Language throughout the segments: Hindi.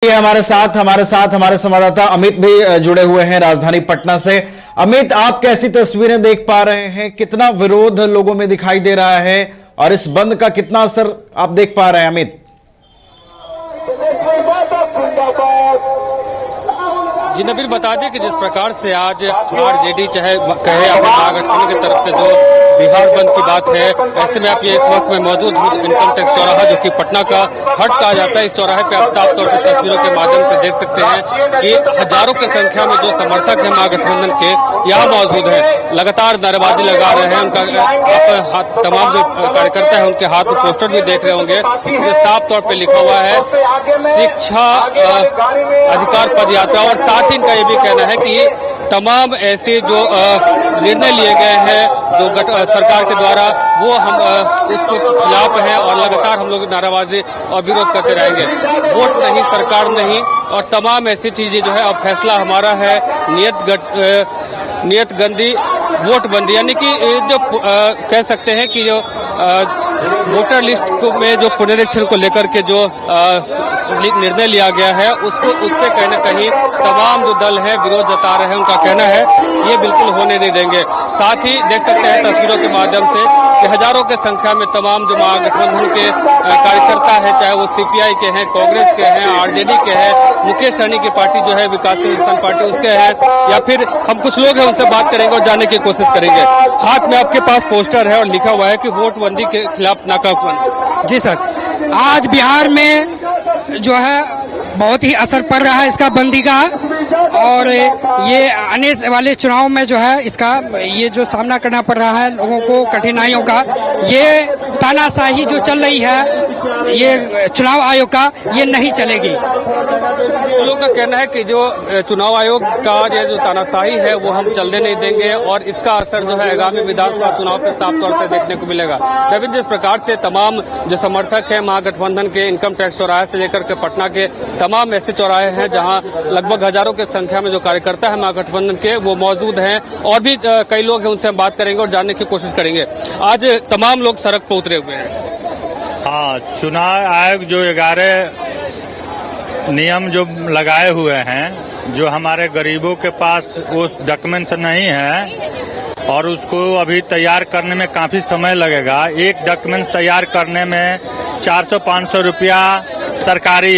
ये हमारे साथ हमारे संवाददाता अमित भी जुड़े हुए हैं राजधानी पटना से। अमित, आप कैसी तस्वीरें देख पा रहे हैं? कितना विरोध लोगों में दिखाई दे रहा है और इस बंद का कितना असर आप देख पा रहे हैं अमित? जी नबीर, बता दें कि जिस प्रकार से आज आरजेडी चाहे कहे अपने महागठबंधन की तरफ से जो बिहार बंद की बात है, ऐसे में आप ये इस वक्त में मौजूद हूँ इनकम टैक्स चौराहा, जो कि पटना का हट कहा जाता है। इस चौराहे पे आप साफ तौर से तस्वीरों के माध्यम से देख सकते हैं कि हजारों की संख्या में जो समर्थक है महागठबंधन के यहाँ मौजूद है, लगातार नारेबाजी लगा रहे हैं। उनका तमाम जो कार्यकर्ता है उनके हाथ में पोस्टर भी देख रहे होंगे, जिसमें साफ तौर पर लिखा हुआ है शिक्षा अधिकार पद यात्रा। और साथ ही इनका ये भी कहना है कि तमाम ऐसे जो निर्णय लिए गए हैं जो सरकार के द्वारा, वो हम उसके खिलाफ हैं और लगातार हम लोग नाराबाजी और विरोध करते रहेंगे। वोट नहीं, सरकार नहीं और तमाम ऐसी चीजें जो है अब फैसला हमारा है, नियत गंदी वोट बंदी, यानी कि जो कह सकते हैं कि जो वोटर लिस्ट में जो पुनरीक्षण को लेकर के जो निर्णय लिया गया है उस पे कहीं न कहीं तमाम जो दल है विरोध जता रहे हैं। उनका कहना है ये बिल्कुल होने नहीं देंगे। साथ ही देख सकते हैं तस्वीरों के माध्यम से कि हजारों की संख्या में तमाम जो महागठबंधन के कार्यकर्ता है, चाहे वो सीपीआई के हैं, कांग्रेस के हैं, आरजेडी के हैं, मुकेश सहनी की पार्टी जो है विकासशील इंसान पार्टी उसके है, या फिर हम कुछ लोग हैं उनसे बात करेंगे और जानने की कोशिश करेंगे। हाथ में आपके पास पोस्टर है और लिखा हुआ है कि वोट बंदी के खिलाफ नाकाबंदी। जी सर, आज बिहार में जो है बहुत ही असर पड़ रहा है इसका बंदी का, और ये आने वाले चुनाव में जो है इसका ये जो सामना करना पड़ रहा है लोगों को कठिनाइयों का, ये तानाशाही जो चल रही है ये चुनाव आयोग का, ये नहीं चलेगी। लोगों का कहना है कि जो चुनाव आयोग का ये जो तानाशाही है वो हम चलने नहीं देंगे और इसका असर जो है आगामी विधानसभा चुनाव पे साफ तौर से देखने को मिलेगा। लेकिन जिस प्रकार से तमाम जो समर्थक है महागठबंधन के इनकम टैक्स चौराहे से लेकर के पटना के तमाम ऐसे चौराहे हैं जहां लगभग हजारों की संख्या में जो कार्यकर्ता है महागठबंधन के वो मौजूद हैं, और भी कई लोग हैं उनसे हम बात करेंगे और जानने की कोशिश करेंगे। आज तमाम लोग सड़क पर उतरे हुए हैं। हाँ, चुनाव आयोग जो 11 नियम जो लगाए हुए हैं, जो हमारे गरीबों के पास वो डॉक्यूमेंट्स नहीं है और उसको अभी तैयार करने में काफी समय लगेगा। एक डॉक्यूमेंट तैयार करने में 400-500 रुपया सरकारी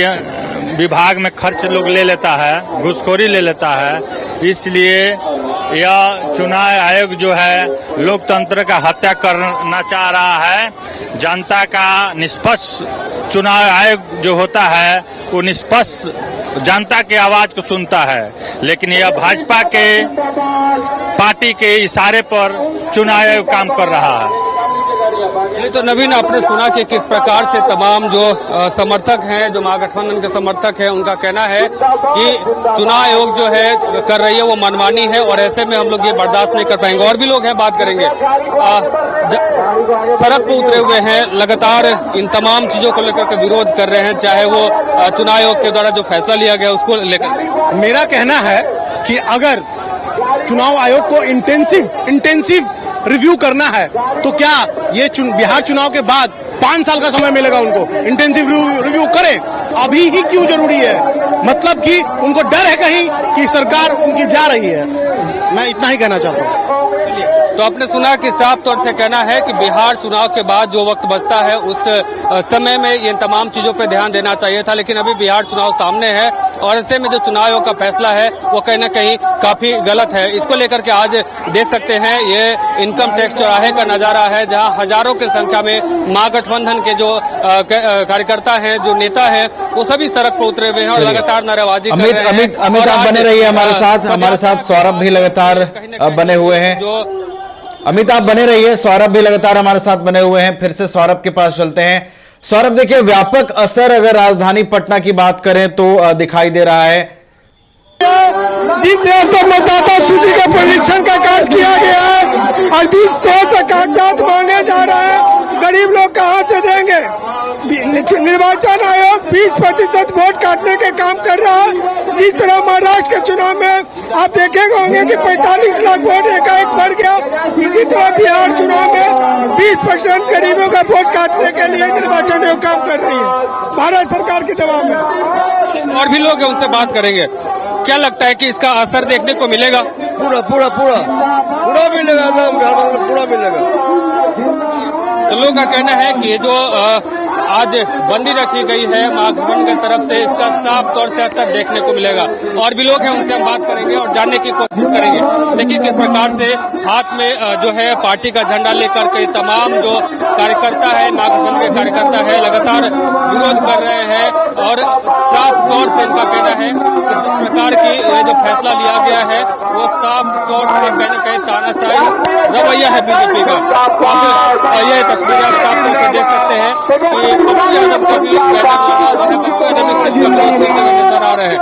विभाग में खर्च लोग ले लेता है, घूसखोरी ले लेता है। इसलिए यह चुनाव आयोग जो है लोकतंत्र का हत्या करना चाह रहा है। जनता का निष्पक्ष चुनाव आयोग जो होता है वो निष्पक्ष जनता की आवाज को सुनता है, लेकिन यह भाजपा के पार्टी के इशारे पर चुनाव आयोग काम कर रहा है। तो नवीन, आपने सुना कि किस प्रकार से तमाम जो समर्थक हैं, जो महागठबंधन के समर्थक हैं, उनका कहना है कि चुनाव आयोग जो है कर रही है वो मनमानी है और ऐसे में हम लोग ये बर्दाश्त नहीं कर पाएंगे। और भी लोग हैं, बात करेंगे। सड़क पर उतरे हुए हैं, लगातार इन तमाम चीजों को लेकर के विरोध कर रहे हैं, चाहे वो चुनाव आयोग के द्वारा जो फैसला लिया गया उसको लेकर। मेरा कहना है कि अगर चुनाव आयोग को इंटेंसिव रिव्यू करना है तो क्या ये बिहार चुनाव के बाद 5 साल का समय मिलेगा उनको? इंटेंसिव रिव्यू करें, अभी ही क्यों जरूरी है? मतलब कि उनको डर है कहीं कि सरकार उनकी जा रही है। मैं इतना ही कहना चाहता हूँ। तो आपने सुना कि साफ तौर से कहना है कि बिहार चुनाव के बाद जो वक्त बचता है उस समय में ये तमाम चीजों पे ध्यान देना चाहिए था, लेकिन अभी बिहार चुनाव सामने है और ऐसे में जो चुनाव आयोग का फैसला है वो कहीं न कहीं काफी गलत है। इसको लेकर के आज देख सकते हैं ये इनकम टैक्स चौराहे का नजारा है, जहाँ हजारों की संख्या में महागठबंधन के जो कार्यकर्ता हैं, जो नेता हैं, वो सभी सड़क पर उतरे हुए हैं और लगातार नारेबाजी कर रहे हैं। अमित आप बने रहिए हमारे साथ सौरभ भी लगातार बने हुए हैं। अमित आप बने रहिए, सौरभ भी लगातार हमारे साथ बने हुए हैं। फिर से सौरभ के पास चलते हैं। सौरभ, देखिए व्यापक असर अगर राजधानी पटना की बात करें तो दिखाई दे रहा है। जिस तरह से मतदाता सूची का परीक्षण का कार्य किया गया है और जिस तरह से कागजात मांगे जा रहे हैं, गरीब लोग कहां से देंगे? निर्वाचन आयोग 20% वोट काटने के काम कर रहा है। जिस तरह महाराष्ट्र के चुनाव में आप देखेंगे होंगे कि 45 लाख वोट एकाएक बढ़ गया, इसी तरह बिहार चुनाव में 20% गरीबों का वोट काटने के लिए निर्वाचन आयोग काम कर रही है भारत सरकार के दबाव में। और भी लोग हैं, उनसे बात करेंगे। क्या लगता है कि इसका असर देखने को मिलेगा? पूरा मिलेगा, एकदम घर वालों पूरा मिलेगा। तो लोगों का कहना है कि ये जो आज बंदी रखी गई है महागठबंधन की तरफ से, इसका साफ तौर से असर देखने को मिलेगा। और भी लोग हैं, उनसे हम बात करेंगे और जानने की कोशिश करेंगे। देखिए किस प्रकार से हाथ में जो है पार्टी का झंडा लेकर के तमाम जो कार्यकर्ता है, महागठबंधन के कार्यकर्ता है, लगातार विरोध कर रहे हैं। और साफ तौर से इनका कहना है कि जिस प्रकार की ये जो फैसला लिया गया है वो साफ तौर से कहीं न कहीं तानाशाही रवैया है बीजेपी का। ये तस्वीरें आप साफ तौर से देख सकते हैं कि पप्पू यादव का भी बैनर लगा हुआ है, पप्पू यादव इस चीज का विरोध करते हुए नजर आ रहे हैं।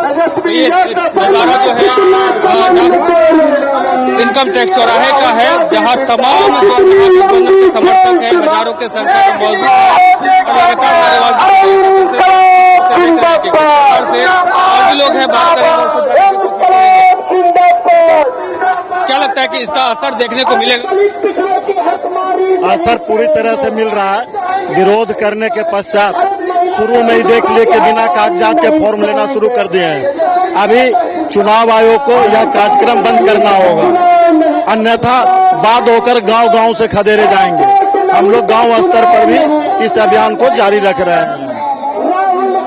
ये नजारा जो है इनकम टैक्स चौराहे का है, जहां तमाम जो महागठबंधन के समर्थक हैं हजारों के संख्या में मौजूद हैं और लगातार नारेबाजी और भी लोग हैं, बात करेंगे। क्या लगता है कि इसका असर देखने को मिलेगा? असर पूरी तरह से मिल रहा है। विरोध करने के पश्चात शुरू में ही देख लिए कि बिना कागजात के फॉर्म लेना शुरू कर दिए हैं। अभी चुनाव आयोग को यह कार्यक्रम बंद करना होगा, अन्यथा बाद होकर गांव-गांव से खदेड़े जाएंगे। हम लोग गांव स्तर पर भी इस अभियान को जारी रख रहे हैं।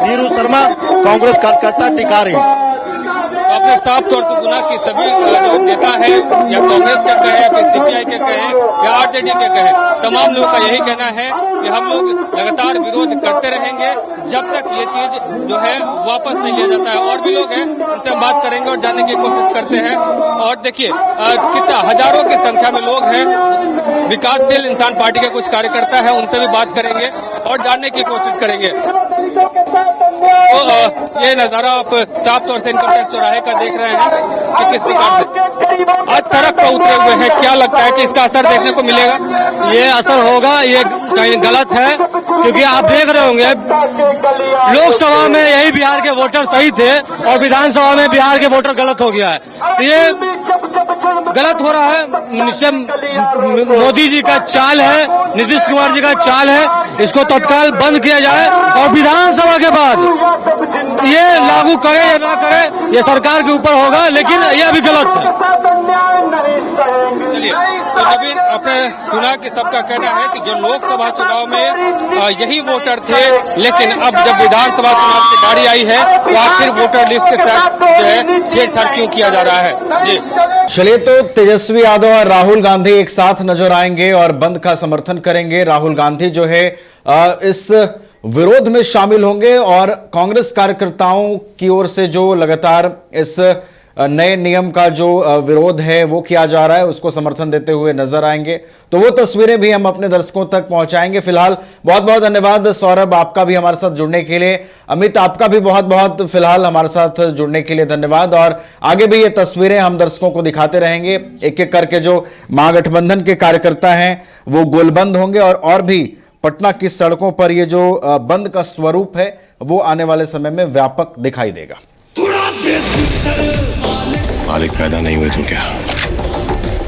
वीरू शर्मा, कांग्रेस कार्यकर्ता, टिकारी। आपने साफ तौर से सुना कि सभी जो नेता है, या कांग्रेस के कहे या फिर सीपीआई के कहे या आरजेडी के कहे, तमाम लोगों का यही कहना है कि हम लोग लगातार विरोध करते रहेंगे जब तक ये चीज जो है वापस नहीं लिया जाता है। और भी लोग हैं, उनसे हम बात करेंगे और जानने की कोशिश करते हैं। और देखिए कितना हजारों की संख्या में लोग हैं, विकासशील इंसान पार्टी के कुछ कार्यकर्ता है, उनसे भी बात करेंगे और जानने की कोशिश करेंगे। तो ये नजारा आप साफ तौर से इनकम टैक्स चौराहे का देख रहे हैं कि किस प्रकार से आज सड़क पर उतरे हुए हैं। क्या लगता है कि इसका असर देखने को मिलेगा? ये असर होगा, ये कहीं गलत है, क्योंकि आप देख रहे होंगे लोकसभा में यही बिहार के वोटर सही थे और विधानसभा में बिहार के वोटर गलत हो गया है। तो ये गलत हो रहा है। निश्चय मोदी जी का चाल है, नीतीश कुमार जी का चाल है, इसको तत्काल बंद किया जाए और विधानसभा के बाद ये लागू करे या ना करे ये सरकार के ऊपर होगा, लेकिन ये अभी गलत है। चलिए, तो नवीन, आपने सुना कि सबका कहना है कि जो लोकसभा चुनाव में यही वोटर थे, लेकिन अब जब विधानसभा चुनाव की बारी आई है तो आखिर वोटर लिस्ट के साथ जो है छेड़छाड़ क्यों किया जा रहा है? जी चलिए, तो तेजस्वी यादव और राहुल गांधी एक साथ नजर आएंगे और बंद का समर्थन करेंगे। राहुल गांधी जो है इस विरोध में शामिल होंगे और कांग्रेस कार्यकर्ताओं की ओर से जो लगातार इस नए नियम का जो विरोध है वो किया जा रहा है, उसको समर्थन देते हुए नजर आएंगे। तो वो तस्वीरें भी हम अपने दर्शकों तक पहुंचाएंगे। फिलहाल बहुत बहुत धन्यवाद सौरभ, आपका भी हमारे साथ जुड़ने के लिए। अमित, आपका भी बहुत बहुत फिलहाल हमारे साथ जुड़ने के लिए धन्यवाद। और आगे भी ये तस्वीरें हम दर्शकों को दिखाते रहेंगे। एक एक करके जो महागठबंधन के कार्यकर्ता हैं वो गोलबंद होंगे और भी पटना की सड़कों पर ये जो बंद का स्वरूप है वो आने वाले समय में व्यापक दिखाई देगा। मालिक पैदा नहीं हुए तो क्या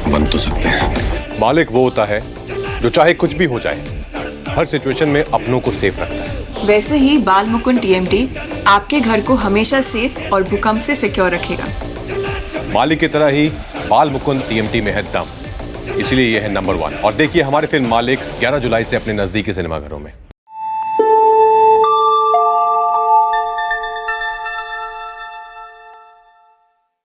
बन तो सकते हैं। मालिक वो होता है जो चाहे कुछ भी हो जाए हर सिचुएशन में अपनों को सेफ रखता है। वैसे ही बाल मुकुंद टीएमटी आपके घर को हमेशा सेफ और भूकंप से सिक्योर रखेगा। मालिक की तरह ही बाल मुकुंद टीएमटी में है दम, इसलिए यह है नंबर 1। और देखिए हमारे फिल्म मालिक 11 जुलाई से अपने नजदीकी सिनेमाघरों में।